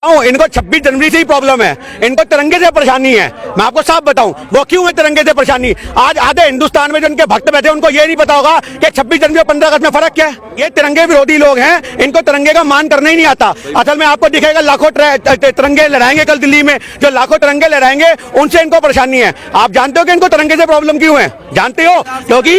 इनको 26 जनवरी से ही प्रॉब्लम है, इनको तिरंगे से परेशानी है। मैं आपको साफ बताऊं वो क्यों है तिरंगे से परेशानी। आज आधे हिंदुस्तान में जो उनके भक्त बैठे उनको ये नहीं पता होगा कि 26 जनवरी और 15 अगस्त में फर्क क्या है। ये तिरंगे विरोधी लोग हैं, इनको तिरंगे का मान करना ही नहीं आता। असल में आपको दिखेगा लाखों तिरंगे लहराएंगे कल दिल्ली में, जो लाखों तिरंगे लहराएंगे उनसे इनको परेशानी है। आप जानते हो कि इनको तिरंगे से प्रॉब्लम क्यों है? जानते हो? क्योंकि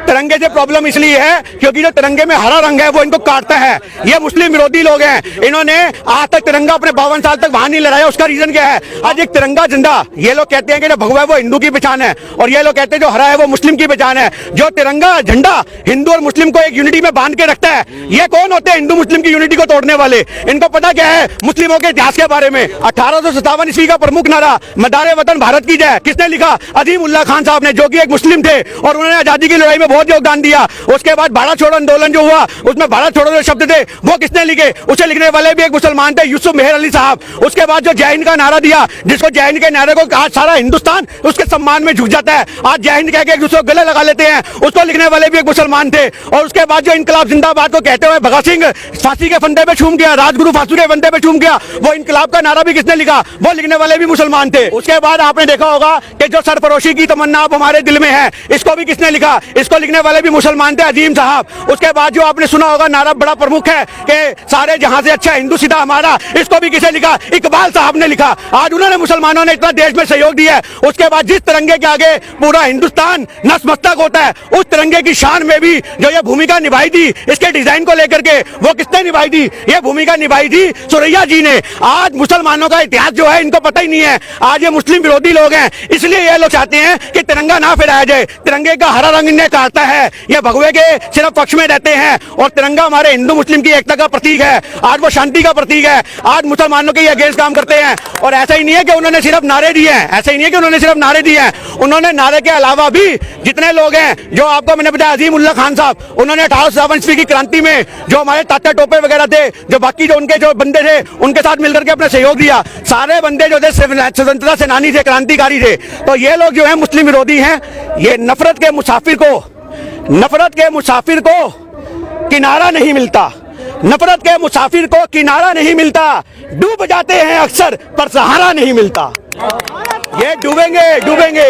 तिरंगे से प्रॉब्लम इसलिए है क्योंकि जो तिरंगे में हरा रंग है वो इनको काटता है। ये मुस्लिम विरोधी लोग हैं, इन्होंने आज तक तिरंगा अपने 52 साल तक वहां नहीं लहराया। उसका रीजन क्या है? आज एक तिरंगा झंडा, ये लोग कहते हैं कि जो भगवा है वो हिंदू की पहचान है, और ये लोग कहते हैं जो हरा है वो मुस्लिम की पहचान है। जो तिरंगा झंडा हिंदू और मुस्लिम को एक यूनिटी में बांध के रखता है, ये कौन होते हैं? हिंदू मुस्लिम की यूनिटी को तोड़ने वाले। इनको पता क्या है मुस्लिमों के इतिहास के बारे में? 1857 ईस्वी का प्रमुख नारा मदारे वतन भारत की जय किसने लिखा? अजीम उल्लाह खान साहब ने, जो कि एक मुस्लिम थे और उन्होंने आजादी की लड़ाई में बहुत योगदान दिया। उसके बाद भारत छोड़ो आंदोलन जो हुआ उसमें भारत छोड़ो जो शब्द थे वो किसने लिखे? उसे लिखने वाले भी एक मुसलमान थे, यूसुफ मेहर अली साहब। उसके बाद जो जय हिंद का नारा दिया, जिसको जय हिंद के नारे को आज सारा हिंदुस्तान उसके सम्मान में झुक जाता है, आज जय हिंद कह के एक दूसरे को गले लगा लेते हैं, उसको लिखने वाले भी एक मुसलमान थे। और उसके बाद जो इनकलाब जिंदाबाद को कहते हुए भगत सिंह फांसी के फंदे पे झूम गया, राजगुरु फांसी के फंदे पे झूम गया, वो इनकलाब का नारा भी किसने लिखा? वो लिखने वाले भी मुसलमान थे। उसके बाद आपने देखा होगा कि जो सरफरोशी की तमन्ना अब हमारे दिल में है, इसको भी किसने लिखा? इसको लिखने वाले भी मुसलमान थे, अजीम साहब। उसके बाद जो आपने सुना होगा नारा बड़ा प्रमुख है कि सारे जहां से अच्छा हिंदू सीधा हमारा, इसको भी किसे लिखा? इकबाल साहब ने लिखा। आज उन्होंने मुसलमानों ने इतना देश में सहयोग दिया है। उसके बाद जिस तिरंगे के आगे पूरा हिंदुस्तान नतमस्तक होता है, उस तिरंगे की शान में भी जो ये भूमिका निभाई थी इसके डिजाइन को लेकर के, वो किसने निभाई थी? ये भूमिका निभाई थी सुरैया जी ने। आज मुसलमानों का इतिहास जो है इनको पता ही नहीं है। आज ये मुस्लिम विरोधी लोग हैं, इसलिए ये लोग चाहते हैं कि तिरंगा ना फहराया जाए। तिरंगे का हरा रंग इन्हें काटता है, ये भगवे के सिर्फ पक्ष में रहते हैं, और तिरंगा हमारे हिंदू मुस्लिम की एकता का प्रतीक है। आज वो शांति का प्रतीक है। आज मुसलमानों के अगेंस्ट काम करते हैं। और ऐसा ही नहीं है कि उन्होंने सिर्फ नारे दिए हैं, ऐसा ही नहीं है कि उन्होंने सिर्फ नारे दिए हैं, उन्होंने नारे के अलावा भी जितने लोग हैं, जो आपको मैंने बताया अजीम उल्लाह खान साहब, उन्होंने 1857 ईस्वी की क्रांति में जो हमारे तात्या टोपे वगैरह थे, जो बाकी जो उनके जो बंदे थे, उनके साथ मिलकर के अपना सहयोग दिया। सारे बंदे जो थे स्वतंत्रता सेनानी थे, क्रांतिकारी थे। तो ये लोग जो है मुस्लिम विरोधी हैं। ये नफरत के मुसाफिर को किनारा नहीं मिलता, नफरत के मुसाफिर को किनारा नहीं मिलता, डूब जाते हैं अक्सर पर सहारा नहीं मिलता। ये डूबेंगे।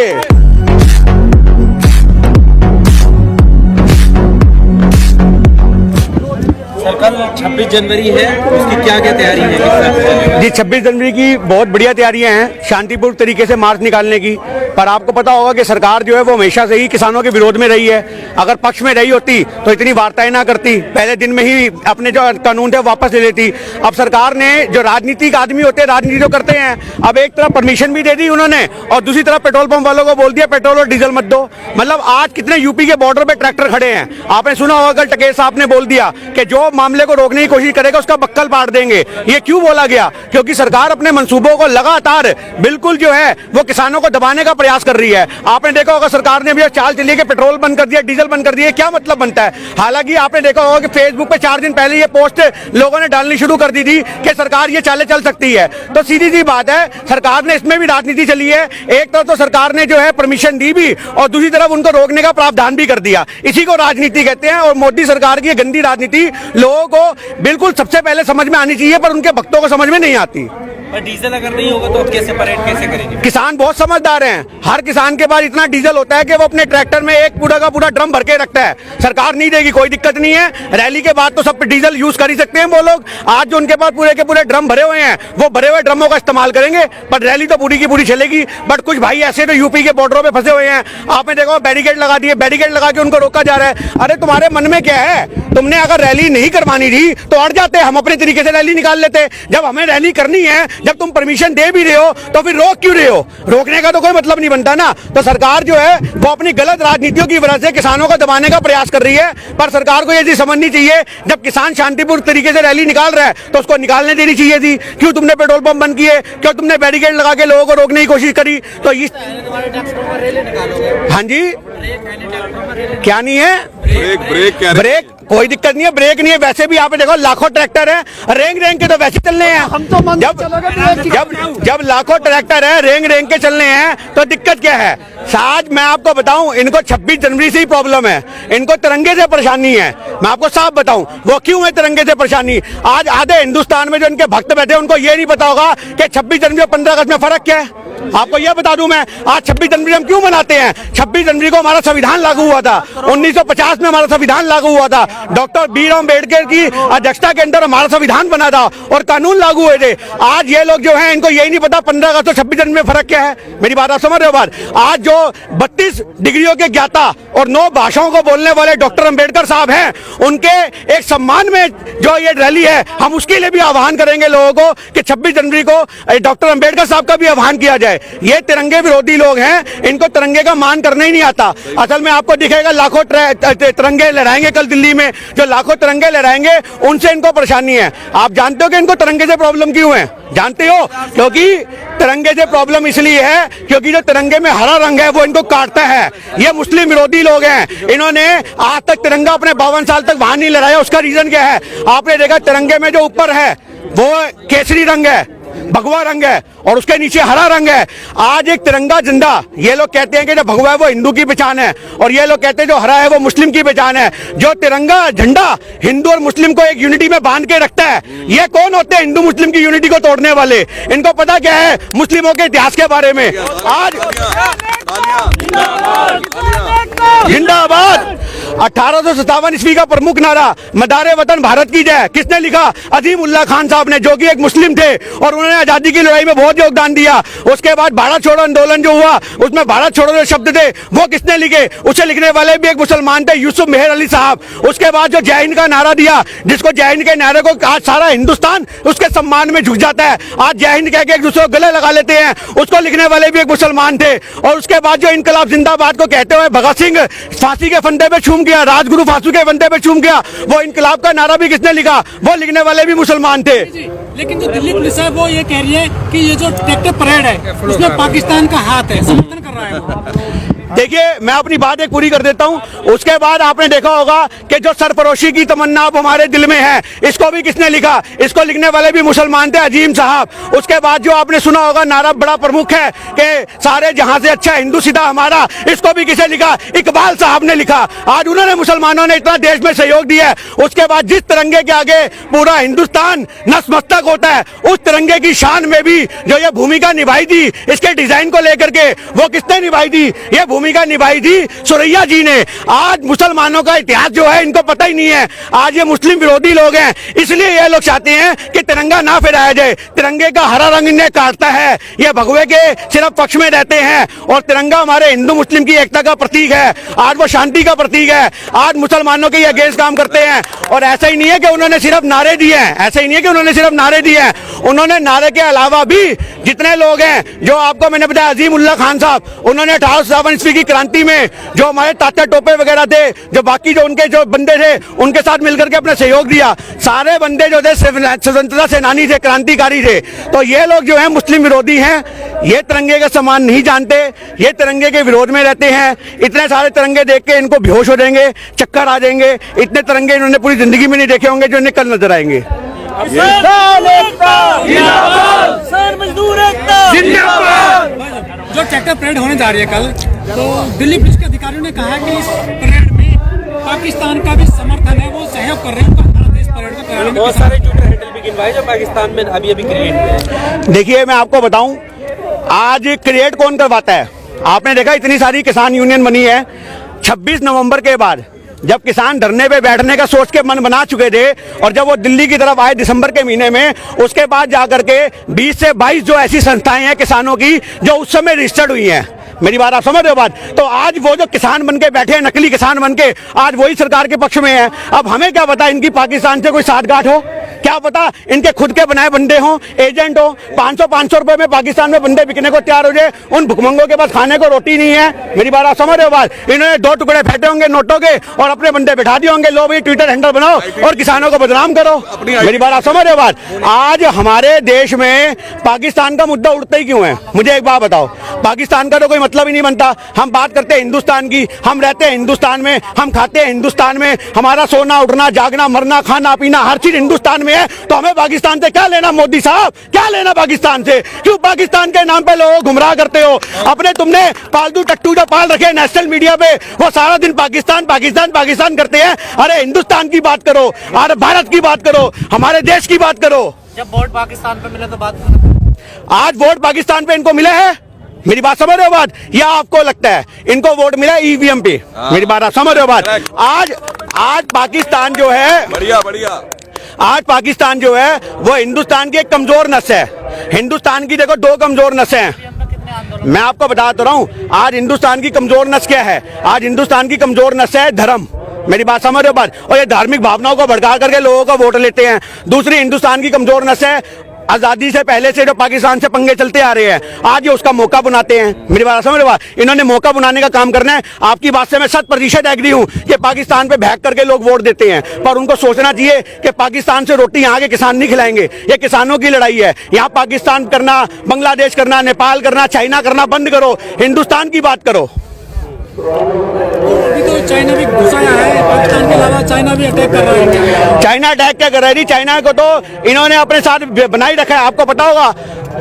कल 26 जनवरी है, उसकी क्या तैयारी है? जी 26 जनवरी की बहुत बढ़िया तैयारियां हैं, शांतिपूर्ण तरीके से मार्च निकालने की। पर आपको पता होगा कि सरकार जो है वो हमेशा से ही किसानों के विरोध में रही है। अगर पक्ष में रही होती तो इतनी वार्ताएं ना करती, पहले दिन में ही अपने जो कानून थे वापस ले लेती। अब सरकार ने, जो राजनीतिक आदमी होते हैं राजनीति जो करते हैं, अब एक तरफ परमिशन भी दे दी उन्होंने और दूसरी तरफ पेट्रोल पंप वालों को बोल दिया पेट्रोल और डीजल मत दो। मतलब आज कितने यूपी के बॉर्डर पे ट्रैक्टर खड़े हैं। आपने सुना होगा कल टकेर साहब ने बोल दिया कि जो मामले को रोकने की कोशिश करेगा उसका बक्कल पाड़ देंगे। ये क्यों बोला गया? क्योंकि सरकार अपने मंसूबों को लगातार बिल्कुल जो है वो किसानों को दबाने का प्रयास कर रही है। आपने देखा होगा सरकार ने भी चाल चली कि पेट्रोल बंद कर दिया, डीजल बंद कर दिया। क्या मतलब बनता है? हालांकि आपने देखा होगा कि फेसबुक पे 4 दिन पहले ये पोस्ट लोगों ने डालनी शुरू कर दी थी कि सरकार ये चालें चल सकती है। तो सीधी सी बात है, सरकार ने इसमें भी राजनीति चली है। एक तरफ तो सरकार ने जो है परमिशन दी भी और दूसरी तरफ उनको रोकने का प्रावधान भी कर दिया। इसी को राजनीति कहते हैं। और मोदी सरकार की गंदी राजनीति लोगों को बिल्कुल सबसे पहले समझ में आनी चाहिए, पर उनके भक्तों को समझ में नहीं आती। डीजल अगर नहीं होगा तो कैसे परेड कैसे करेंगे? किसान बहुत समझदार हैं। हर किसान के पास इतना डीजल होता है कि वो अपने ट्रैक्टर में एक पूरा का पूरा ड्रम भर के रखता है। सरकार नहीं देगी, कोई दिक्कत नहीं है। रैली के बाद तो सब डीजल यूज कर ही सकते हैं वो लोग। आज जो उनके पास पूरे के पूरे ड्रम भरे हुए हैं, वो भरे हुए ड्रमों का इस्तेमाल करेंगे, पर रैली तो पूरी की पूरी चलेगी। बट कुछ भाई ऐसे तो यूपी के बॉर्डरों पे फंसे हुए हैं, आपने देखो बैरिकेड लगा दिए, बैरिकेड लगा के उनको रोका जा रहा है। अरे तुम्हारे मन में क्या है? तुमने अगर रैली नहीं करवानी थी तो अड़ जाते, हम अपने तरीके से रैली निकाल लेते। जब हमें रैली करनी है, जब तुम परमिशन दे भी रहे हो तो फिर रोक क्यों रहे हो? रोकने का तो कोई मतलब नहीं बनता ना। तो सरकार जो है वो अपनी गलत राजनीतियों की वजह से किसानों को दबाने का प्रयास कर रही है। पर सरकार को ये चीज समझनी चाहिए, जब किसान शांतिपूर्ण तरीके से रैली निकाल रहा है तो उसको निकालने देनी चाहिए थी। क्यों तुमने पेट्रोल पंप बंद किए? क्यों तुमने बैरिकेड लगा के लोगों को रोकने की कोशिश करी? तो इस हाँ जी क्या नहीं है? ब्रेक कोई दिक्कत नहीं है, ब्रेक नहीं है। वैसे भी यहाँ पे देखो लाखों ट्रैक्टर है, रेंग रेंग के तो वैसे चलने हैं। हम तो मन से चलोगे तो जब लाखों ट्रैक्टर है, रेंग रेंग के चलने हैं, तो दिक्कत क्या है? आज मैं आपको बताऊं, इनको 26 जनवरी से ही प्रॉब्लम है, इनको तिरंगे से परेशानी है। मैं आपको साफ बताऊं वो क्यों है तिरंगे से परेशानी। आज आधे हिंदुस्तान में जो इनके भक्त बैठे हैं, उनको ये नहीं पता होगा कि 26 जनवरी और 15 अगस्त में फर्क क्या है। आपको यह बता दूं मैं, आज 26 जनवरी हम क्यों मनाते हैं? 26 जनवरी को हमारा संविधान लागू हुआ था, 1950 में हमारा संविधान लागू हुआ था, डॉक्टर भीमराव अम्बेडकर की अध्यक्षता के अंदर हमारा संविधान बना था और कानून लागू हुए थे। आज ये लोग जो हैं, इनको यही नहीं पता 15 अगस्त और 26 जनवरी में फर्क क्या है। मेरी बात आप समझ रहे हो? बात आज जो 32 डिग्रियों के ज्ञाता और 9 भाषाओं को बोलने वाले डॉक्टर अम्बेडकर साहब हैं, उनके एक सम्मान में जो ये रैली है, हम उसके लिए भी आह्वान करेंगे लोगों को कि 26 जनवरी को डॉक्टर अम्बेडकर साहब का भी आह्वान किया जाए। ये तिरंगे विरोधी लोग हैं, इनको तिरंगे का मान करना ही नहीं आता। असल में आपको दिखेगा लाखों तिरंगे लहराएंगे कल दिल्ली में, जो लाखों तिरंगे लहराएंगे उनसे इनको परेशानी है। आप जानते हो कि इनको तिरंगे से प्रॉब्लम क्यों है? जानते हो? क्योंकि तिरंगे से प्रॉब्लम इसलिए है क्योंकि जो तिरंगे में हरा रंग है वो इनको काटता है। ये मुस्लिम विरोधी लोग हैं, इन्होंने आज तक तिरंगा अपने 52 साल तक वहां नहीं लहराया। उसका रीजन क्या है? आपने देखा तिरंगे में जो ऊपर है वो केसरी रंग है, भगवा रंग है, और उसके नीचे हरा रंग है। आज एक तिरंगा झंडा, ये लोग कहते हैं कि जो भगवा है वो हिंदू की पहचान है, और ये लोग कहते हैं जो हरा है वो मुस्लिम की पहचान है। जो तिरंगा झंडा हिंदू और मुस्लिम को एक यूनिटी में बांध के रखता है, ये कौन होते हैं? हिंदू मुस्लिम की यूनिटी को तोड़ने वाले। इनको पता क्या है मुस्लिमों के इतिहास के बारे में? आज जिंदाबाद 1857 ईस्वी का प्रमुख नारा मदारे वतन भारत की जय किसने लिखा? अजीम उल्लाह खान साहब ने, जो कि एक मुस्लिम थे और उन्होंने आजादी की लड़ाई में बहुत योगदान दिया। उसके बाद भारत छोड़ो आंदोलन जो हुआ, उसमें भारत छोड़ो जो शब्द थे वो किसने लिखे? उसे लिखने वाले भी एक मुसलमान थे, यूसुफ मेहर अली साहब। उसके बाद जो जय हिंद का नारा दिया, जिसको जय हिंद के नारे को आज सारा हिंदुस्तान उसके सम्मान में झुक जाता है, आज जय हिंद कह के एक दूसरे को गले लगा लेते हैं, उसको लिखने वाले भी एक मुसलमान थे। और उसके बाद जो इनकलाब जिंदाबाद को कहते हुए भगत सिंह फांसी के फंदे पे चूम गया, राजगुरु फांसी के फंदे पे चूम गया, वो इनकलाब का नारा भी किसने लिखा? वो लिखने वाले भी मुसलमान थे। लेकिन जो दिल्ली पुलिस है वो ये कह रही है कि ये जो ट्रैक्टर परेड है उसमें पाकिस्तान का हाथ है, समर्थन कर रहा है वो। देखिए मैं अपनी बात एक पूरी कर देता हूं, उसके बाद आपने देखा होगा कि जो सरफरोशी की तमन्ना अब हमारे दिल में है, इसको भी किसने लिखा? इसको लिखने वाले भी मुसलमान थे, अजीम साहब। उसके बाद जो आपने सुना होगा नारा बड़ा प्रमुख है कि सारे जहां से अच्छा हिंदू सीधा हमारा, इसको भी किसे लिखा? इकबाल साहब ने लिखा। आज उन्होंने मुसलमानों ने इतना देश में सहयोग दिया है। उसके बाद जिस तिरंगे के आगे पूरा हिंदुस्तान नतमस्तक होता है, उस तिरंगे की शान में भी जो ये भूमिका निभाई थी, इसके डिजाइन को लेकर के, वो किसने निभाई थी? ये भूमिका निभाई थी सुरैया जी ने। आज मुसलमानों का इतिहास जो है इनको पता ही नहीं है। आज ये मुस्लिम विरोधी लोग हैं, इसलिए ये लोग चाहते हैं कि तिरंगा ना फहराया जाए। तिरंगे का हरा रंग इन्हें काटता है, ये भगवे के सिर्फ पक्ष में रहते हैं, और तिरंगा हमारे हिंदू मुस्लिम की एकता का प्रतीक है। आज वो शांति का प्रतीक है। आज मुसलमानों के अगेंस्ट काम करते हैं। और ऐसा ही नहीं है कि उन्होंने सिर्फ नारे दिए हैं, ऐसा ही नहीं है कि उन्होंने सिर्फ नारे दिए हैं, उन्होंने नारे के अलावा भी जितने लोग हैं, जो आपको मैंने बताया अजीम उल्लाह खान साहब, उन्होंने 1857 ईस्वी की क्रांति में जो हमारे तात्या टोपे वगैरह थे, जो बाकी जो उनके जो बंदे थे, उनके साथ मिलकर के अपना सहयोग दिया। सारे बंदे जो थे स्वतंत्रता सेनानी थे, क्रांतिकारी थे। तो ये लोग जो है मुस्लिम विरोधी हैं, ये तिरंगे का सम्मान नहीं जानते, ये तिरंगे के विरोध में रहते हैं। इतने सारे तिरंगे देख के इनको बेहोश हो जाएंगे, चक्कर आ जाएंगे। इतने तिरंगे इन्होंने पूरी जिंदगी में नहीं देखे होंगे जो इन्हें कल नजर आएंगे। जो ट्रैक्टर परेड होने जा रही है कल, तो दिल्ली पुलिस के अधिकारियों ने कहा कि इस परेड में पाकिस्तान का भी समर्थन है, वो सहयोग कर रहे हैं इस परेड को कराने में। बहुत सारे ट्विटर हैंडल भी गिनवाए जो पाकिस्तान में अभी क्रिएट हुए। देखिए मैं आपको बताऊं, आज क्रिएट कौन करवाता है? आपने देखा इतनी सारी किसान यूनियन बनी है। 26 नवंबर के बाद जब किसान धरने पे बैठने का सोच के मन बना चुके थे, और जब वो दिल्ली की तरफ आए दिसंबर के महीने में, उसके बाद जाकर के 20 से 22 जो ऐसी संस्थाएं हैं किसानों की जो उस समय रजिस्टर्ड हुई हैं। मेरी बात आप समझ रहे हो बात? तो आज वो जो किसान बन के बैठे हैं, नकली किसान बन के, आज वही सरकार के पक्ष में है। अब हमें क्या पता इनकी पाकिस्तान से कोई साठगांठ हो, क्या पता इनके खुद के बनाए बंदे हों, एजेंट हो, 500 रुपए में पाकिस्तान में बंदे बिकने को तैयार हो जाए। उन भुखमंगों के पास खाने को रोटी नहीं है। मेरी बात आप समझ रहे हो? बात इन्होंने 2 टुकड़े फेंटे होंगे नोटों के और अपने बंदे बिठा दिए होंगे, लो भाई ट्विटर हैंडल बनाओ और किसानों को बदनाम करो। मेरी बात आप समझ रहे हो? बात आज हमारे देश में पाकिस्तान का मुद्दा उठता ही क्यों है? मुझे एक बात बताओ, पाकिस्तान का तो कोई मतलब ही नहीं बनता। हम बात करते हैं हिंदुस्तान की, हम रहते हैं हिंदुस्तान में, हम खाते हैं हिंदुस्तान में, हमारा सोना उठना जागना मरना खाना पीना हर चीज हिंदुस्तान में है। तो हमें पाकिस्तान से क्या लेना? मोदी साहब क्या लेना पाकिस्तान से? क्यों पाकिस्तान के नाम पे लोग गुमराह करते हो? अपने तुमने पालतू टट्टू जो पाल रखे नेशनल मीडिया पे, वो सारा दिन पाकिस्तान पाकिस्तान पाकिस्तान करते हैं। अरे हिंदुस्तान की बात करो, अरे भारत की बात करो, हमारे देश की बात करो। जब वोट पाकिस्तान पे मिला तो बात करो। आज वोट पाकिस्तान पे इनको मिला है? मेरी बात समझ रहे हो? बात या आपको लगता है इनको वोट मिला ईवीएम पे? मेरी बात आप समझ रहे हो? बात आज पाकिस्तान जो है, बढ़िया आज पाकिस्तान जो है वो हिंदुस्तान की एक कमजोर नस है। हिंदुस्तान की देखो 2 कमजोर नसें हैं। मैं आपको बता तो रहा हूं आज हिंदुस्तान की कमजोर नस क्या है। आज हिंदुस्तान की कमजोर नस है धर्म। मेरी बात समझ रहे हो? बात और ये धार्मिक भावनाओं को भड़का करके लोगों का वोट लेते हैं। दूसरी हिंदुस्तान की कमजोर नस है आजादी से पहले से जो पाकिस्तान से पंगे चलते आ रहे हैं, आज ये उसका मौका बनाते हैं। मेरी बात समझ रहे हो? इन्होंने मौका बनाने का काम करना है। आपकी बात से मैं 100% एग्री हूं कि पाकिस्तान पे भैक करके लोग वोट देते हैं, पर उनको सोचना चाहिए कि पाकिस्तान से रोटी यहाँ के किसान नहीं खिलाएंगे। ये किसानों की लड़ाई है। यहाँ पाकिस्तान करना, बांग्लादेश करना, नेपाल करना, चाइना करना बंद करो, हिंदुस्तान की बात करो। अभी तो चाइना भी घुसाया है, पाकिस्तान के अलावा चाइना भी अटैक कर रहा है। चाइना अटैक क्या कर रहा है? चाइना को तो इन्होंने अपने साथ बनाई रखा है। आपको पता होगा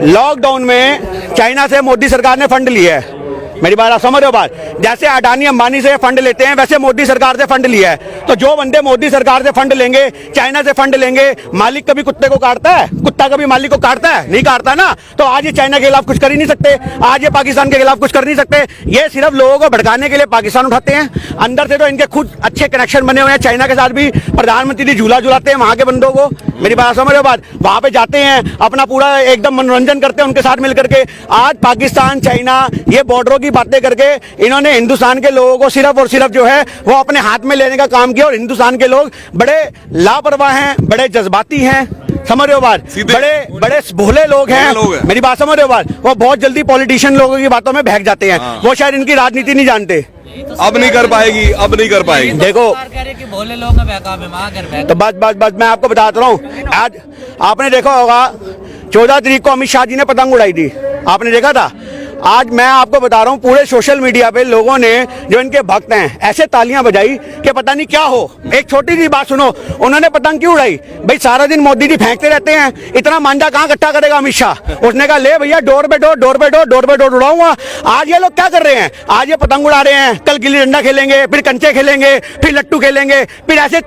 लॉकडाउन में चाइना से मोदी सरकार ने फंड लिया है। मेरी बात आप समझ रहे हो? बात जैसे अडानी अंबानी से फंड लेते हैं वैसे मोदी सरकार से फंड लिया है। तो जो बंदे मोदी सरकार से फंड लेंगे, चाइना से फंड लेंगे, मालिक कभी कुत्ते को काटता है? कुत्ता कभी मालिक को काटता है? नहीं काटता ना। तो आज ये चाइना के खिलाफ कुछ कर ही नहीं सकते, आज ये पाकिस्तान के खिलाफ कुछ कर नहीं सकते। ये सिर्फ लोगों को भड़काने के लिए पाकिस्तान उठाते हैं। अंदर से तो इनके खुद अच्छे कनेक्शन बने हुए हैं चाइना के साथ भी। प्रधानमंत्री जी झूला झुलाते हैं वहां के बंदों को। मेरी बात समझ रहे हो? बात वहां पे जाते हैं, अपना पूरा एकदम मनोरंजन करते हैं उनके साथ मिलकर के। आज पाकिस्तान चाइना ये बॉर्डरों की बातें करके इन्होंने हिंदुस्तान के लोगों को सिर्फ और सिर्फ जो है वो अपने हाथ में लेने का काम किया। और हिंदुस्तान के लोग बड़े लापरवाह हैं, बड़े जज्बाती हैं। समझ रहे हो बात? बड़े बड़े भोले लोग हैं। मेरी बात समझ रहे हो? बात वो बहुत जल्दी पॉलिटिशियन लोगों की बातों में बहक जाते हैं। वो शायद इनकी राजनीति नहीं जानते। अब नहीं कर पाएगी, अब नहीं कर पाएगी। देखो भोले लोग तो बस मैं आपको बताता रहा हूँ। आज आपने देखा होगा 14 तारीख को अमित शाह जी ने पतंग उड़ाई थी, आपने देखा था? आज मैं आपको बता रहा हूँ पूरे सोशल मीडिया पे लोगों ने, जो इनके भक्त हैं, ऐसे तालियां बजाई कि पता नहीं क्या हो। एक छोटी सी बात सुनो, उन्होंने पतंग क्यों उड़ाई? भाई सारा दिन मोदी जी फेंकते रहते हैं, इतना मांझा कहाँ इकट्ठा करेगा अमित शाह? उसने कहा ले भैया डोर पे डोर उड़ाऊंगा। आज ये लोग क्या कर रहे हैं? आज ये पतंग उड़ा रहे हैं, कल गिल्ली डंडा खेलेंगे, फिर कंचे खेलेंगे, फिर लट्टू खेलेंगे, फिर ऐसे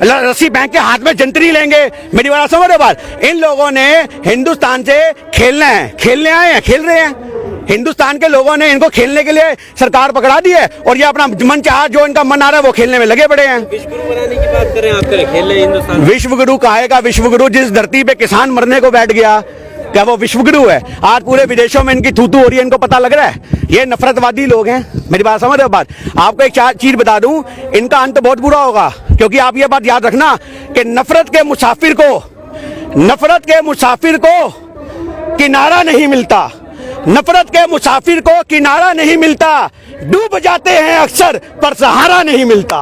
रस्सी फेंक के हाथ में जंतरी लेंगे। मेरी बात समझ रहे हो? बात इन लोगों ने हिंदुस्तान से खेलना है, खेलने आए हैं, खेल रहे हैं। हिंदुस्तान के लोगों ने इनको खेलने के लिए सरकार पकड़ा दी है और ये अपना मन चाहा जो इनका मन आ रहा है वो खेलने में लगे पड़े हैं। विश्व गुरु बनाने की बात करें, आप करें खेल रहे हिंदुस्तान। विश्व गुरु कहेगा विश्व गुरु? जिस धरती पे किसान मरने को बैठ गया, क्या वो विश्व गुरु है? आज पूरे विदेशों में इनकी थू हो रही है, इनको पता लग रहा है। ये नफरतवादी लोग हैं। मेरी बात समझ रहे हो? बात आपको एक चीज बता दूं, इनका अंत बहुत बुरा होगा। क्योंकि आप ये बात याद रखना कि नफरत के मुसाफिर को किनारा नहीं मिलता। नफरत के मुसाफिर को किनारा नहीं मिलता। डूब जाते हैं अक्सर पर सहारा नहीं मिलता।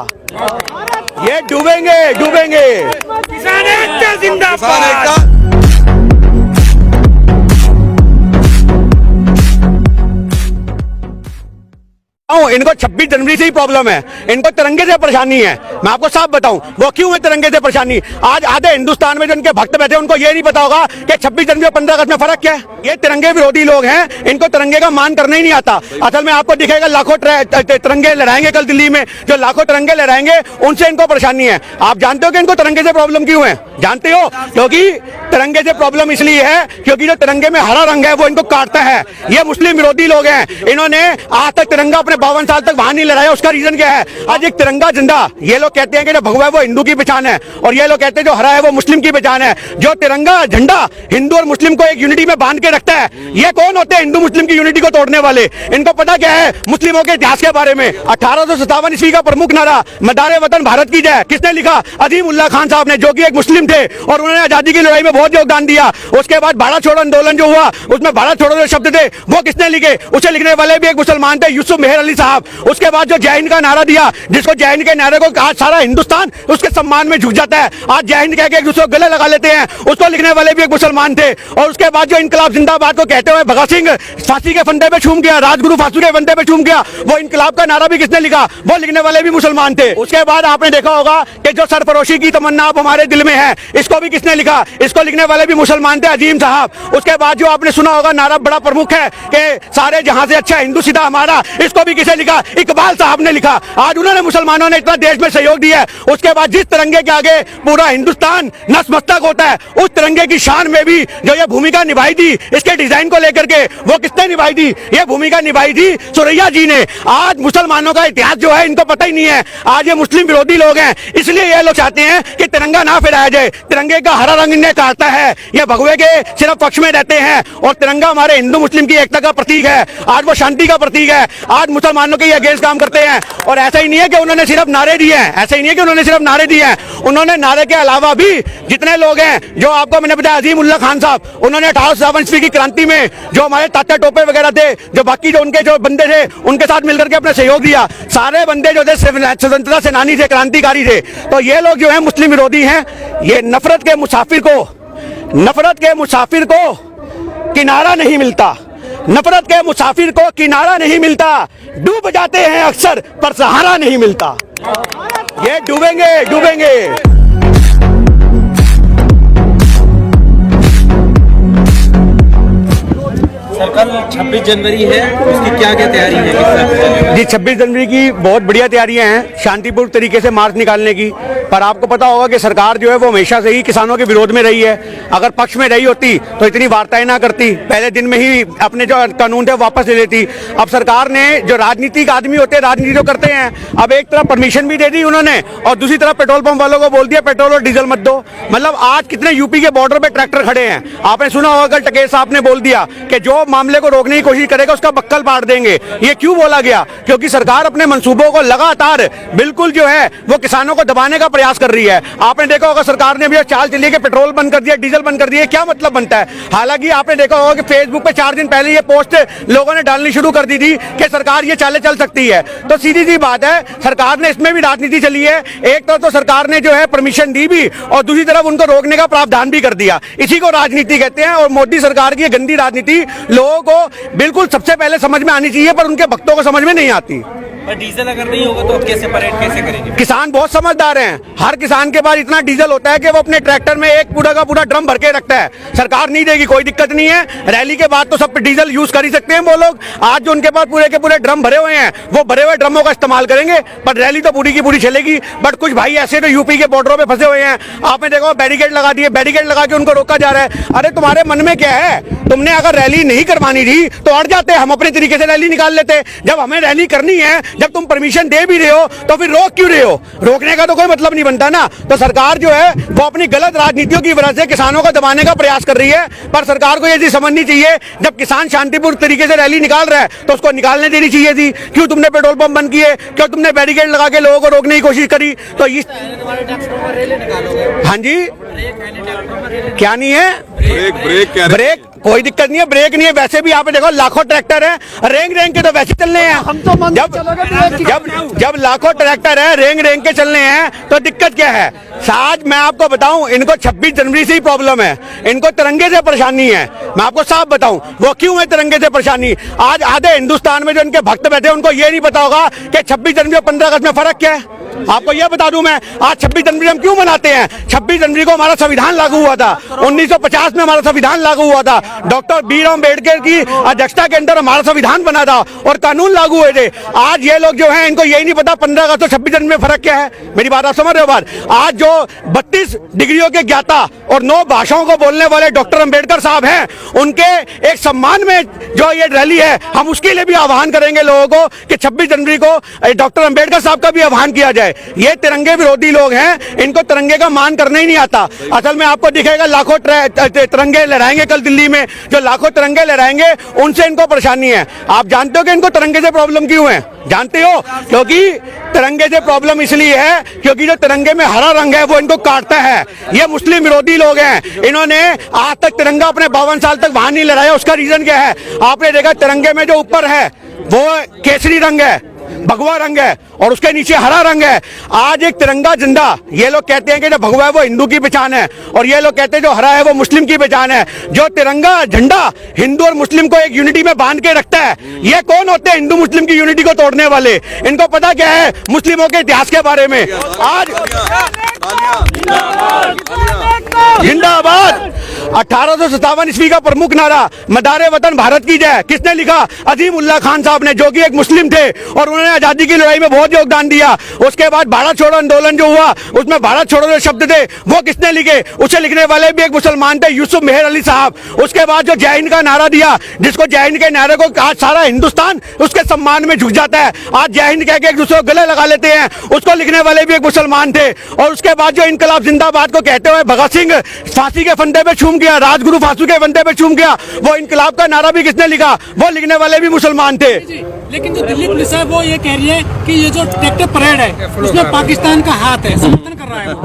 ये डूबेंगे। किसान एकता जिंदाबाद। इनको 26 जनवरी से ही प्रॉब्लम है, इनको तिरंगे से परेशानी है। मैं आपको साफ बताऊं वो क्यों है तिरंगे से परेशानी। आज आधे हिंदुस्तान में जो इनके भक्त बैठे उनको ये नहीं पता होगा कि 26 जनवरी और 15 अगस्त में फर्क क्या है। ये तिरंगे विरोधी लोग हैं, इनको तिरंगे का मान करना ही नहीं आता। असल में आपको दिखेगा लाखों तिरंगे लहराएंगे कल दिल्ली में, जो लाखों तिरंगे लहराएंगे उनसे इनको परेशानी है। आप जानते हो कि इनको तिरंगे से प्रॉब्लम क्यों है? जानते हो? क्योंकि तिरंगे से प्रॉब्लम इसलिए है क्योंकि जो तिरंगे में हरा रंग है वो इनको काटता है। ये मुस्लिम विरोधी लोग हैं, इन्होंने आज तक तिरंगा अपने 52 साल तक वहां नहीं लहराया। उसका रीजन क्या है? आज एक तिरंगा झंडा, ये लोग कहते हैं कि जो भगवा है वो हिंदू की पहचान है और ये लोग कहते हैं जो हरा है वो मुस्लिम की पहचान है। जो तिरंगा झंडा हिंदू और मुस्लिम को एक यूनिटी में बांध के रखता है। ये कौन होते हैं हिंदू मुस्लिम की यूनिटी को तोड़ने वाले? इनको पता क्या है मुस्लिमों के इतिहास के बारे में? 1857 ईस्वी का प्रमुख नारा मदारे वतन भारत की जय किसने लिखा? अजीम उल्लाह खान साहब ने, जो कि एक मुस्लिम थे और उन्होंने आजादी की लड़ाई में बहुत योगदान दिया। उसके बाद भारत छोड़ो आंदोलन जो हुआ उसमें भारत छोड़ो जो शब्द थे वो किसने लिखे? उसे लिखने वाले भी एक मुसलमान थे, यूसुफ मेहर अली साहब। उसके बाद जो जय हिंद का नारा दिया, जिसको जय हिंद के नारे को आज सारा हिंदुस्तान उसके सम्मान में झुक जाता है, आज जय हिंद कह के एक दूसरे को गले लगा लेते हैं, उसको लिखने वाले भी एक मुसलमान थे। और उसके बाद जो इनकलाब जिंदाबाद को कहते हुए भगत सिंह फांसी के फंदे पे झूम गया, राजगुरु फांसी के फंदे पे झूम गया, वो इनकलाब का नारा भी किसने लिखा? वो लिखने वाले भी मुसलमान थे। उसके बाद आपने देखा होगा कि जो सरफरोशी की तमन्ना अब हमारे दिल में है, इसको भी किसने लिखा? इसको लिखने वाले भी मुसलमान थे, अजीम साहब। उसके बाद जो आपने सुना होगा नारा बड़ा प्रमुख है कि सारे जहां से अच्छा हिंदू सीधा हमारा, इसको भी किसे लिखा? इकबाल साहब ने लिखा। आज उन्होंने मुसलमानों ने इतना देश में सहयोग दिया है। उसके बाद जिस तिरंगे के आगे पूरा हिंदुस्तान नतमस्तक होता है, उस तिरंगे की शान में भी जो ये भूमिका निभाई थी इसके डिजाइन को लेकर के, वो किसने निभाई थी? ये भूमिका निभाई थी सुरैया जी ने। आज मुसलमानों का इतिहास जो है इनको पता ही नहीं है। आज ये मुस्लिम विरोधी लोग हैं, इसलिए ये लोग चाहते हैं कि तिरंगा ना फहराया जाए। तिरंगे का हरा रंग इन्हें काटता है, ये भगवे के सिर्फ पक्ष में रहते हैं और तिरंगा हमारे हिंदू मुस्लिम की एकता का प्रतीक है। आज वो शांति का प्रतीक है। आज मुसलमानों के अगेंस्ट काम करते हैं। और ऐसा ही नहीं है कि उन्होंने सिर्फ नारे दिए हैं, ऐसा ही नहीं है कि उन्होंने सिर्फ नारे दिए हैं। उन्होंने नारे के अलावा भी जितने लोग हैं, जो आपको मैंने बताया अजीम उल्लाह खान साहब, उन्होंने 1857 ईस्वी की क्रांति में जो हमारे तात्या टोपे वगैरह थे, जो बाकी जो उनके जो बंदे थे, उनके साथ मिलकर के अपना सहयोग दिया। सारे बंदे जो थे स्वतंत्रता सेनानी थे, क्रांतिकारी थे। तो ये लोग जो है मुस्लिम विरोधी हैं। ये नफरत के मुसाफिर को किनारा नहीं मिलता, नफरत के मुसाफिर को किनारा नहीं मिलता, डूब जाते हैं अक्सर पर सहारा नहीं मिलता। ये डूबेंगे। सर कल 26 जनवरी है, उसकी क्या क्या तैयारी है? किस तरह से चलेगा? जी 26 जनवरी की बहुत बढ़िया तैयारियां हैं, शांतिपूर्ण तरीके से मार्च निकालने की। पर आपको पता होगा कि सरकार जो है वो हमेशा से ही किसानों के विरोध में रही है। अगर पक्ष में रही होती तो इतनी वार्ताएं ना करती, पहले दिन में ही अपने जो कानून थे वापस ले लेती। अब सरकार ने, जो राजनीतिक आदमी होते हैं राजनीति जो करते हैं, अब एक तरफ परमिशन भी दे दी उन्होंने और दूसरी तरफ पेट्रोल पंप वालों को बोल दिया पेट्रोल और डीजल मत दो। मतलब आज कितने यूपी के बॉर्डर पे ट्रैक्टर खड़े हैं। आपने सुना होगा कल टकेर साहब ने बोल दिया कि जो मामले को रोकने की कोशिश करेगा उसका बक्कल पाड़ देंगे। ये क्यों बोला गया? क्योंकि सरकार अपने मंसूबों को लगातार बिल्कुल जो है वो किसानों को दबाने का प्रयास कर रही है। आपने देखा होगा सरकार ने भी चाल चली कि पेट्रोल बंद कर दिया, डीजल बंद कर दिया। क्या मतलब बनता है? हालांकि आपने देखा होगा कि फेसबुक पे 4 दिन पहले ये पोस्ट लोगों ने डालनी शुरू कर दी थी कि सरकार ये चालें चल सकती है। तो सीधी सी बात है, सरकार ने इसमें भी राजनीति चली है। एक तरफ तो सरकार ने जो है परमिशन दी भी और दूसरी तरफ उनको रोकने का प्रावधान भी कर दिया। इसी को राजनीति कहते हैं। और मोदी सरकार की गंदी राजनीति लोगों को बिल्कुल सबसे पहले समझ में आनी चाहिए, पर उनके भक्तों को समझ में नहीं आती। पर डीजल अगर नहीं होगा तो कैसे परेड कैसे करेंगे? किसान बहुत समझदार हैं। हर किसान के पास इतना डीजल होता है कि वो अपने ट्रैक्टर में एक पूरा का पूरा ड्रम भर के रखता है। सरकार नहीं देगी, कोई दिक्कत नहीं है। रैली के बाद तो सब डीजल यूज कर ही सकते हैं वो लोग। आज जो उनके पास पूरे के पूरे ड्रम भरे हुए हैं, वो भरे हुए ड्रमों का इस्तेमाल करेंगे, पर रैली तो पूरी की पूरी चलेगी। बट कुछ भाई ऐसे तो यूपी के बॉर्डरों पे फंसे हुए हैं। आपने देखो बैरिकेड लगा दिए, बैरिकेड लगा के उनको रोका जा रहा है। अरे तुम्हारे मन में क्या है? तुमने अगर रैली नहीं करवानी थी तो अड़ जाते, हम अपने तरीके से रैली निकाल लेते। जब हमें रैली करनी है, जब तुम परमिशन दे भी रहे हो तो फिर रोक क्यों रहे हो? रोकने का तो कोई मतलब नहीं बनता ना। तो सरकार जो है वो अपनी गलत राजनीतियों की वजह से किसानों को दबाने का प्रयास कर रही है। पर सरकार को ये चीज समझनी चाहिए, जब किसान शांतिपूर्ण तरीके से रैली निकाल रहा है तो उसको निकालने देनी चाहिए थी। क्यों तुमने पेट्रोल पंप बंद किए? क्यों तुमने बैरिकेड लगा के लोगों को रोकने की कोशिश करी? तो इस हाँ जी, क्या नहीं है? ब्रेक कोई दिक्कत नहीं है, ब्रेक नहीं है। वैसे भी यहाँ पे देखो लाखों ट्रैक्टर है, रेंग रेंग के तो वैसे चलने हैं। हम तो जब लाखों ट्रैक्टर है रेंग रेंग के चलने हैं तो दिक्कत क्या है? आज मैं आपको बताऊं, इनको 26 जनवरी से ही प्रॉब्लम है। इनको तिरंगे से परेशानी है। मैं आपको साफ बताऊं वो क्यों है तिरंगे से परेशानी। आज आधे हिंदुस्तान में जो इनके भक्त बैठे हैं उनको ये नहीं पता होगा कि 26 जनवरी और 15 अगस्त में फर्क क्या है। आपको यह बता दूं मैं, आज 26 जनवरी हम क्यों मनाते हैं? 26 जनवरी को हमारा संविधान लागू हुआ था। 1950 में हमारा संविधान लागू हुआ था। डॉक्टर बी आर अम्बेडकर की अध्यक्षता के अंदर हमारा संविधान बना था और कानून लागू हुए थे। आज ये लोग जो हैं इनको यही नहीं पता 15 अगस्त और 26 जनवरी में फर्क क्या है। मेरी बात आप समझ रहे हो? बात आज जो 32 डिग्रियों के ज्ञाता और 9 भाषाओं को बोलने वाले डॉक्टर अम्बेडकर साहब हैं, उनके एक सम्मान में जो ये रैली है, हम उसके लिए भी आह्वान करेंगे लोगों को कि 26 जनवरी को डॉक्टर अम्बेडकर साहब का भी आह्वान किया जाए। जाए। ये तिरंगे विरोधी लोग हैं, इनको तिरंगे का मान करना ही नहीं आता। असल में आपको दिखेगा लाखों तिरंगे लहराएंगे कल दिल्ली में, जो लाखों तिरंगे लहराएंगे उनसे इनको परेशानी है। आप जानते हो कि इनको तिरंगे से प्रॉब्लम क्यों है? जानते हो? क्योंकि तिरंगे से प्रॉब्लम इसलिए है क्योंकि जो तिरंगे में हरा रंग है वो इनको काटता है। ये मुस्लिम विरोधी लोग हैं, इन्होंने आज तक तिरंगा अपने 52 साल तक वहां नहीं लहराया। उसका रीजन क्या है? आपने देखा तिरंगे में जो ऊपर है वो केसरी रंग है, भगवा रंग है, और उसके नीचे हरा रंग है। आज एक तिरंगा झंडा, ये लोग कहते हैं कि जो भगवा है वो हिंदू की पहचान है, और ये लोग कहते हैं जो हरा है वो मुस्लिम की पहचान है। जो तिरंगा झंडा हिंदू और मुस्लिम को एक यूनिटी में बांध के रखता है, ये कौन होते हैं हिंदू मुस्लिम की यूनिटी को तोड़ने वाले? इनको पता क्या है मुस्लिमों के इतिहास के बारे में? आज जिंदाबाद 1857 ईस्वी का प्रमुख नारा मदारे वतन भारत की जय किसने लिखा? अजीम उल्लाह खान साहब ने, जो कि एक मुस्लिम थे और उन्होंने आजादी की लड़ाई में बहुत योगदान दिया। उसके बाद भारत छोड़ो आंदोलन जो हुआ उसमें भारत छोड़ो जो शब्द थे वो किसने लिखे? उसे लिखने वाले भी एक मुसलमान थे, यूसुफ मेहर अली साहब। उसके बाद जो जय हिंद का नारा दिया, जिसको जय हिंद के नारे को आज सारा हिंदुस्तान उसके सम्मान में झुक जाता है, आज जय हिंद कह के एक दूसरे को गले लगा लेते हैं, उसको लिखने वाले भी एक मुसलमान थे। और उसके बाद जो इनकलाब जिंदाबाद को कहते हुए भगत सिंह फांसी के फंदे पे चूम गया, राजगुरु फांसी के फंदे पे चूम गया, वो इनकलाब का नारा भी किसने लिखा? वो लिखने वाले भी मुसलमान थे। लेकिन जो दिल्ली पुलिस है वो ये कह रही है कि ये जो ट्रैक्टर परेड है उसमें पाकिस्तान का हाथ है, समर्थन कर रहा है वो।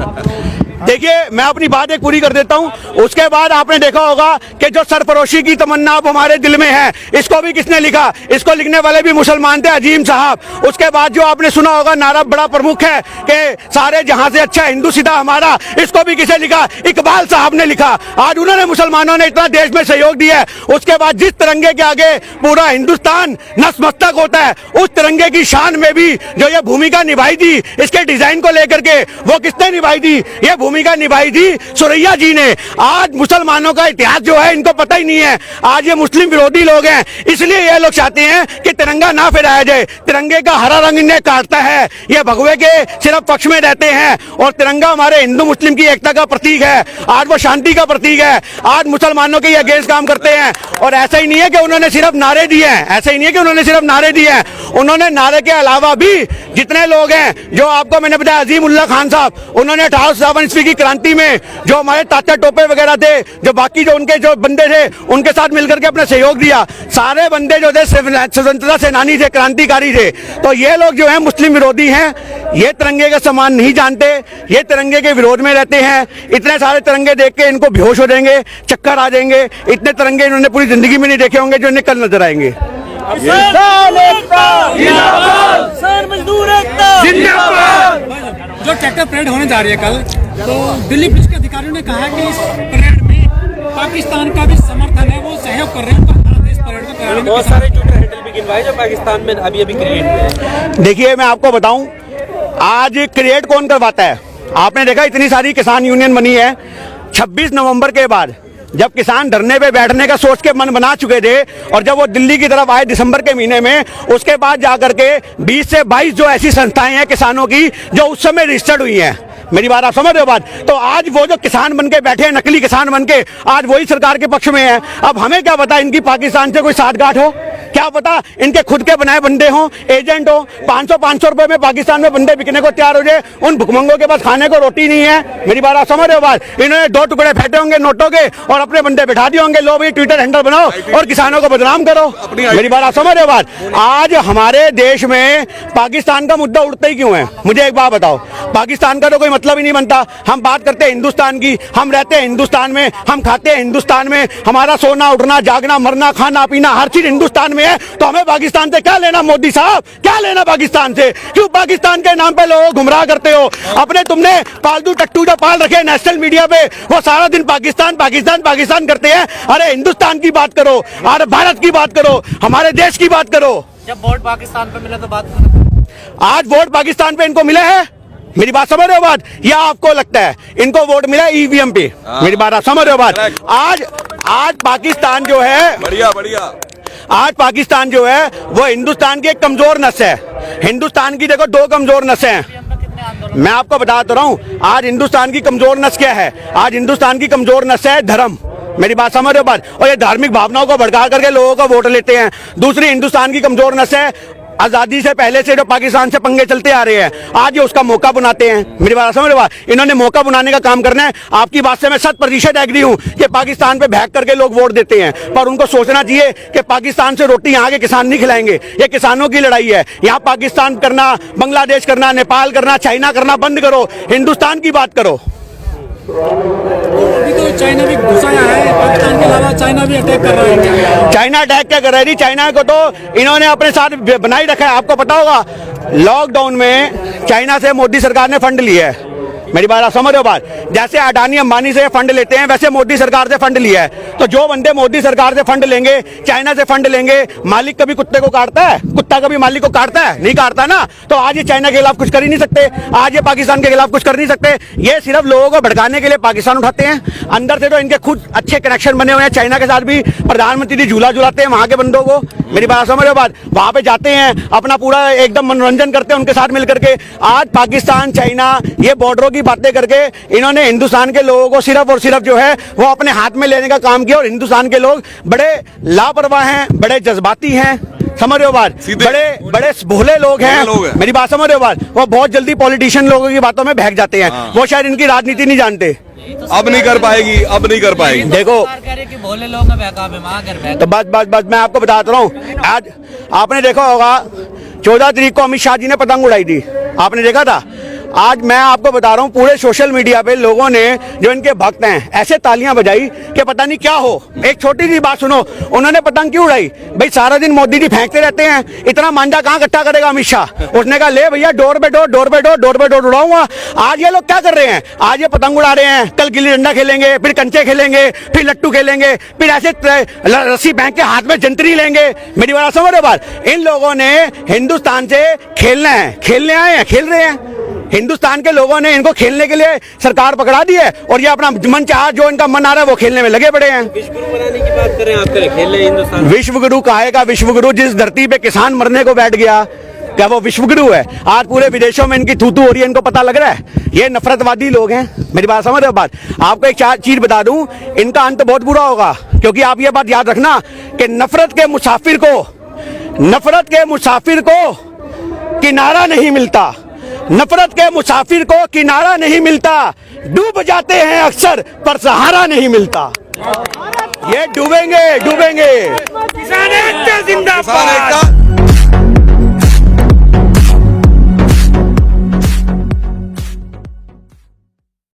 देखिए मैं अपनी बात एक पूरी कर देता हूं, उसके बाद आपने देखा होगा कि जो सरफरोशी की तमन्ना अब हमारे दिल में है, इसको भी किसने लिखा? इसको लिखने वाले भी मुसलमान थे, अजीम साहब। उसके बाद जो आपने सुना होगा नारा बड़ा प्रमुख है कि सारे जहां से अच्छा हिंदू सीधा हमारा, इसको भी किसे लिखा? इकबाल साहब ने लिखा। आज उन्होंने मुसलमानों ने इतना देश में सहयोग दिया है। उसके बाद जिस तिरंगे के आगे पूरा हिंदुस्तान नतमस्तक होता है, उस तिरंगे की शान में भी जो ये भूमिका निभाई थी इसके डिजाइन को लेकर के, वो किसने निभाई थी? ये भूमिका निभाई थी सुरैया जी ने। आज मुसलमानों का इतिहास जो है इनको पता ही नहीं है। आज ये मुस्लिम विरोधी लोग हैं, इसलिए ये लोग चाहते हैं कि तिरंगा ना फहराया जाए। तिरंगे का हरा रंग इन्हें काटता है, ये भगवे के सिर्फ पक्ष में रहते हैं, और तिरंगा हमारे हिंदू मुस्लिम की एकता का प्रतीक है। आज वो शांति का प्रतीक है। आज मुसलमानों के अगेंस्ट काम करते हैं। और ऐसा ही नहीं है कि उन्होंने सिर्फ नारे दिए हैं, ऐसा ही नहीं है कि उन्होंने सिर्फ नारे दिए हैं, उन्होंने नारे के अलावा भी जितने लोग हैं, जो आपको मैंने बताया अजीम उल्लाह खान साहब, उन्होंने 1857 ईस्वी की क्रांति में जो हमारे तात्या टोपे वगैरह थे, जो बाकी जो उनके जो बंदे थे, उनके साथ मिलकर के अपना सहयोग दिया। सारे बंदे जो थे स्वतंत्रता सेनानी थे, क्रांतिकारी थे। तो ये लोग जो है मुस्लिम विरोधी हैं, ये तिरंगे का सम्मान नहीं जानते, ये तिरंगे के विरोध में रहते हैं। इतने सारे तिरंगे देख के इनको बेहोश हो जाएंगे, चक्कर आ जाएंगे। इतने तिरंगे इन्होंने पूरी जिंदगी में नहीं देखे होंगे जो इन्हें कल नजर आएंगे। जो ट्रैक्टर परेड होने जा रही है कल, तो दिल्ली पुलिस के अधिकारियों ने कहा है कि इस परेड में पाकिस्तान का भी समर्थन है, वो सहयोग कर रहे हैं इस परेड को कराने में। बहुत सारे ट्विटर हैंडल भी गिनवाए जो पाकिस्तान में अभी क्रिएट हुए। देखिए मैं आपको बताऊं, आज क्रिएट कौन करवाता है? आपने देखा इतनी सारी किसान यूनियन बनी है। 26 नवंबर के बाद जब किसान धरने पे बैठने का सोच के मन बना चुके थे, और जब वो दिल्ली की तरफ आए दिसंबर के महीने में, उसके बाद जाकर के 20 से 22 जो ऐसी संस्थाएं हैं किसानों की जो उस समय रजिस्टर्ड हुई हैं। मेरी बात आप समझ रहे हो बात? तो आज वो जो किसान बन के बैठे हैं, नकली किसान बन के, आज वही सरकार के पक्ष में है। अब हमें क्या पता इनकी पाकिस्तान से कोई साठगांठ हो, क्या पता इनके खुद के बनाए बंदे हों, एजेंट हो। 500 रुपए में पाकिस्तान में बंदे बिकने को तैयार हो जाए। उन भुखमंगों के पास खाने को रोटी नहीं है। मेरी बात आप समझ रहे हो बात? इन्होंने 2 टुकड़े फेंटे होंगे नोटों के और अपने बंदे बिठा दिए होंगे, लो भाई ट्विटर हैंडल बनाओ और किसानों को बदनाम करो। मेरी बात आप समझ रहे हो बात? आज हमारे देश में पाकिस्तान का मुद्दा उठता ही क्यों है? मुझे एक बात बताओ। पाकिस्तान का तो कोई मतलब ही नहीं बनता। हम बात करते हैं हिंदुस्तान की, हम रहते हैं हिंदुस्तान में, हम खाते हैं हिंदुस्तान में, हमारा सोना उठना जागना मरना खाना पीना हर चीज हिंदुस्तान में है। तो हमें पाकिस्तान से क्या लेना? मोदी साहब क्या लेना पाकिस्तान से? क्यों पाकिस्तान के नाम पे लोग गुमराह करते हो? अपने तुमने पालतू टट्टू जो पाल रखे नेशनल मीडिया पे, वो सारा दिन पाकिस्तान पाकिस्तान पाकिस्तान करते हैं। अरे हिंदुस्तान की बात करो, अरे भारत की बात करो, हमारे देश की बात करो। जब वोट पाकिस्तान पे मिला तो बात करो। आज वोट पाकिस्तान पे इनको मिला है? मेरी बात समझ रहे हो बात? या आपको लगता है इनको वोट मिला ईवीएम पे? मेरी बात आप समझ रहे हो बात? आज पाकिस्तान जो है, बढ़िया आज पाकिस्तान जो है वो हिंदुस्तान की एक कमजोर नस है। हिंदुस्तान की देखो 2 कमजोर नसें हैं। मैं आपको बता तो रहा हूं, आज हिंदुस्तान की कमजोर नस क्या है? आज हिंदुस्तान की कमजोर नस है धर्म। मेरी बात समझ रहे हो बात? और ये धार्मिक भावनाओं को भड़का करके लोगों को वोट लेते हैं। दूसरी हिंदुस्तान की कमजोर नस है आजादी से पहले से जो पाकिस्तान से पंगे चलते आ रहे हैं, आज ये उसका मौका बनाते हैं। मेरी बात समझ रहे हो? इन्होंने मौका बनाने का काम करना है। आपकी बात से मैं 100% एग्री हूं कि पाकिस्तान पे भैग करके लोग वोट देते हैं, पर उनको सोचना चाहिए कि पाकिस्तान से रोटी यहाँ के किसान नहीं खिलाएंगे। ये किसानों की लड़ाई है। यहाँ पाकिस्तान करना, बांग्लादेश करना, नेपाल करना, चाइना करना बंद करो, हिंदुस्तान की बात करो। अभी तो चाइना भी घुसाया है, पाकिस्तान के अलावा चाइना भी अटैक कर रहा है। चाइना अटैक क्या कर रहा है जी? चाइना को तो इन्होंने अपने साथ बनाई रखा है। आपको पता होगा लॉकडाउन में चाइना से मोदी सरकार ने फंड लिया है। मेरी बात आप समझ रहे हो? बात जैसे अडानी अंबानी से फंड लेते हैं, वैसे मोदी सरकार से फंड लिया है। तो जो बंदे मोदी सरकार से फंड लेंगे, चाइना से फंड लेंगे, मालिक कभी कुत्ते को काटता है? कुत्ता कभी मालिक को काटता है? नहीं काटता ना। तो आज ये चाइना के खिलाफ कुछ कर ही नहीं सकते, आज ये पाकिस्तान के खिलाफ कुछ कर नहीं सकते। ये सिर्फ लोगों को भड़काने के लिए पाकिस्तान उठाते हैं। अंदर से तो इनके खुद अच्छे कनेक्शन बने हुए हैं चाइना के साथ भी। प्रधानमंत्री जी झूला झूलाते हैं वहां के बंदों को। मेरी बात समझ रहे हो? बात वहां पे जाते हैं, अपना पूरा एकदम मनोरंजन करते हैं उनके साथ मिलकर के। आज पाकिस्तान चाइना ये बॉर्डरों की बातें करके इन्होंने हिंदुस्तान के लोगों को सिर्फ और सिर्फ जो है वो अपने हाथ में लेने का काम किया। और हिंदुस्तान के लोग बड़े लापरवाह हैं, बड़े जज्बाती हैं। समझ रहे हो बात? बड़े बड़े भोले लोग हैं। मेरी बात समझ रहे हो बात? वो बहुत जल्दी पॉलिटिशियन लोगों की बातों में बहक जाते हैं। वो शायद इनकी राजनीति नहीं जानते। अब नहीं कर पाएगी, अब नहीं कर पाएगी। देखो भोले लोग तो बस मैं आपको बताता रहा हूँ। आज आपने देखा होगा 14 तारीख को अमित शाह जी ने पतंग उड़ाई थी, आपने देखा था। आज मैं आपको बता रहा हूँ पूरे सोशल मीडिया पे लोगों ने, जो इनके भक्त हैं, ऐसे तालियां बजाई कि पता नहीं क्या हो। एक छोटी सी बात सुनो, उन्होंने पतंग क्यों उड़ाई? भाई सारा दिन मोदी जी फेंकते रहते हैं, इतना मांझा कहाँ इकट्ठा करेगा अमित शाह? उसने कहा ले भैया डोर पे डोर उड़ाऊंगा। आज ये लोग क्या कर रहे हैं? आज ये पतंग उड़ा रहे हैं, कल गिल्ली डंडा खेलेंगे, फिर कंचे खेलेंगे, फिर लट्टू खेलेंगे, फिर ऐसे रस्सी फेंक के हाथ में जंतरी लेंगे। मेरी बात समझ रहे बात? इन लोगों ने हिंदुस्तान से खेलना है, खेलने आए हैं, खेल रहे हैं। हिंदुस्तान के लोगों ने इनको खेलने के लिए सरकार पकड़ा दी है और ये अपना मन चाहा जो इनका मन आ रहा है वो खेलने में लगे पड़े हैं। विश्व गुरु बनाने की बात करें, आप करें खेल रहे हिंदुस्तान। विश्व गुरु कहेगा विश्व गुरु? जिस धरती पे किसान मरने को बैठ गया, क्या वो विश्व गुरु है? आज पूरे विदेशों में इनकी थू हो रही है, इनको पता लग रहा है। ये नफरतवादी लोग हैं। मेरी बात समझ रहे हो? बात आपको एक चीज बता दूं, इनका अंत बहुत बुरा होगा। क्योंकि आप ये बात याद रखना कि नफरत के मुसाफिर को किनारा नहीं मिलता। नफरत के मुसाफिर को किनारा नहीं मिलता। डूब जाते हैं अक्सर पर सहारा नहीं मिलता। ये डूबेंगे। किसान एकता जिंदाबाद।